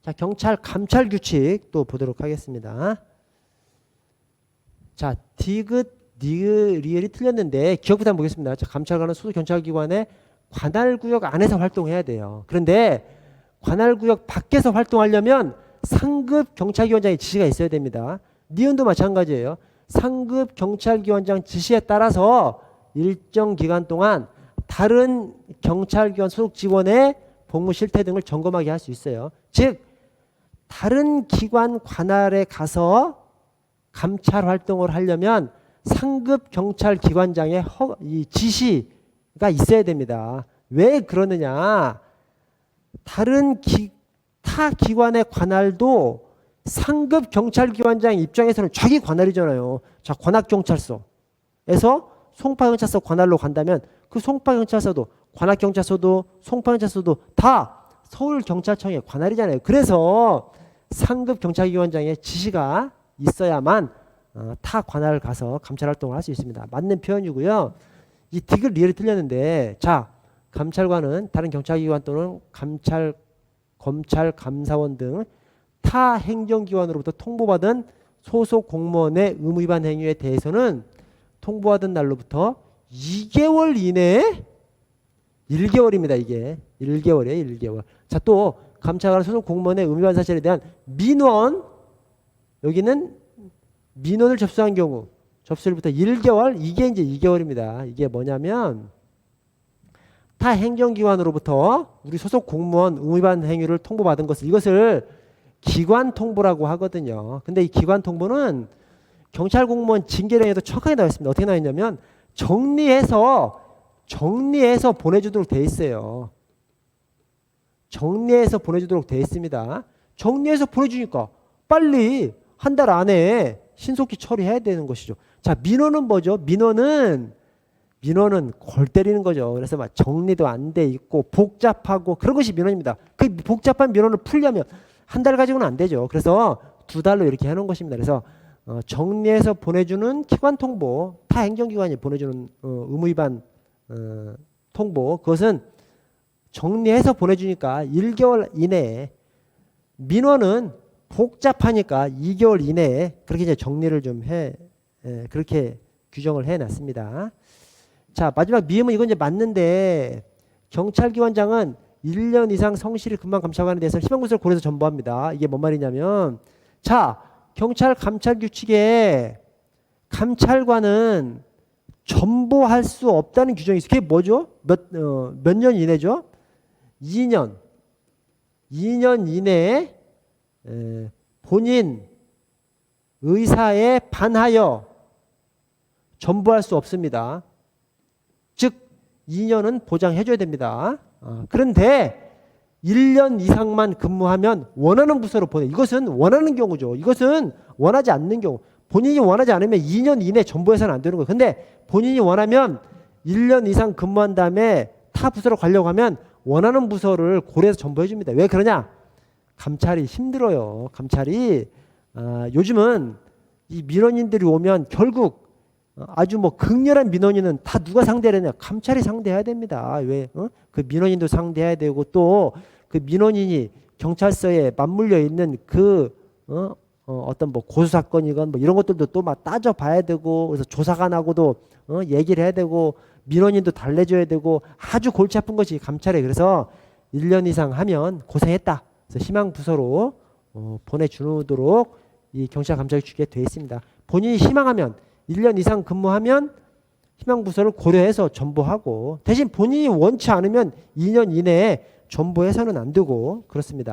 자, 경찰 감찰 규칙 또 보도록 하겠습니다. 자, 디귿, 리을이 틀렸는데 기억부터 한번 보겠습니다. 자, 감찰관은 소속 경찰기관의 관할구역 안에서 활동해야 돼요. 그런데 관할구역 밖에서 활동하려면 상급 경찰기관장의 지시가 있어야 됩니다. 니은도 마찬가지예요. 상급 경찰기관장 지시에 따라서 일정 기간 동안 다른 경찰기관 소속 직원의 복무 실태 등을 점검하게 할 수 있어요. 즉 다른 기관 관할에 가서 감찰 활동을 하려면 상급 경찰기관장의 이 지시가 있어야 됩니다. 왜 그러느냐? 타 기관의 관할도 상급 경찰기관장 입장에서는 자기 관할이잖아요. 자, 관악경찰서에서 송파경찰서 관할로 간다면 그 송파경찰서도 관악경찰서도 송파경찰서도 다 서울경찰청의 관할이잖아요. 그래서 상급 경찰기관장의 지시가 있어야만 타 관할을 가서 감찰활동을 할 수 있습니다. 맞는 표현이고요. 이 디귿 리을이 틀렸는데, 자, 감찰관은 다른 경찰기관 또는 검찰, 감사원 등 타 행정기관으로부터 통보받은 소속 공무원의 의무위반 행위에 대해서는 통보받은 날로부터 2개월 이내에 1개월입니다. 이게 1개월이에요. 1개월. 자, 또 감찰관 소속 공무원의 의무위반 사실에 대한 민원, 여기는 민원을 접수한 경우 접수일부터 1개월, 이게 이제 2개월입니다. 이게 뭐냐면 타 행정기관으로부터 우리 소속 공무원 의무위반 행위를 통보받은 것을, 이것을 기관 통보라고 하거든요. 근데 이 기관 통보는 경찰 공무원 징계령에도 척하게 나와 있습니다. 어떻게 나와 있냐면 정리해서 보내주도록 돼 있어요. 정리해서 보내주도록 돼 있습니다. 정리해서 보내주니까 빨리 한 달 안에 신속히 처리해야 되는 것이죠. 자, 민원은 뭐죠? 민원은 골 때리는 거죠. 그래서 막 정리도 안 돼 있고 복잡하고 그런 것이 민원입니다. 그 복잡한 민원을 풀려면 한 달 가지고는 안 되죠. 그래서 2달로 이렇게 해놓은 것입니다. 그래서 정리해서 보내주는 기관 통보, 타 행정기관이 보내주는 의무위반 통보, 그것은 정리해서 보내주니까 1개월 이내에, 민원은 복잡하니까 2개월 이내에 그렇게 이제 정리를 좀 그렇게 규정을 해놨습니다. 자, 마지막 미음은 이건 이제 맞는데, 경찰기관장은 1년 이상 성실히 근무한 감찰관에 대해서 희망구설을 고려해서 전보합니다. 이게 뭔 말이냐면, 자, 경찰 감찰 규칙에 감찰관은 전보할 수 없다는 규정이 있어요. 그게 뭐죠? 몇 년 이내죠? 2년 이내에 본인 의사에 반하여 전보할 수 없습니다. 즉 2년은 보장해줘야 됩니다. 그런데 1년 이상만 근무하면 원하는 부서로 보내. 이것은 원하는 경우죠. 이것은 원하지 않는 경우. 본인이 원하지 않으면 2년 이내 전보해서는 안 되는 거예요. 근데 본인이 원하면 1년 이상 근무한 다음에 타 부서로 가려고 하면 원하는 부서를 고려해서 전보해 줍니다. 왜 그러냐? 감찰이 힘들어요. 감찰이 요즘은 이 민원인들이 오면 결국 아주 뭐 극렬한 민원인은 다 누가 상대를 하냐? 감찰이 상대해야 됩니다. 왜? 그 민원인도 상대해야 되고, 또 그 민원인이 경찰서에 맞물려 있는 그 어떤 뭐 고소 사건이건 뭐 이런 것들도 또 막 따져봐야 되고, 그래서 조사관하고도 얘기를 해야 되고, 민원인도 달래줘야 되고, 아주 골치 아픈 것이 감찰이에요. 그래서 1년 이상 하면 고생했다. 그래서 희망 부서로 보내주도록 이 경찰 감찰 규칙에 되어 있습니다. 본인이 희망하면 1년 이상 근무하면 희망부서를 고려해서 전보하고, 대신 본인이 원치 않으면 2년 이내에 전보해서는 안 되고 그렇습니다.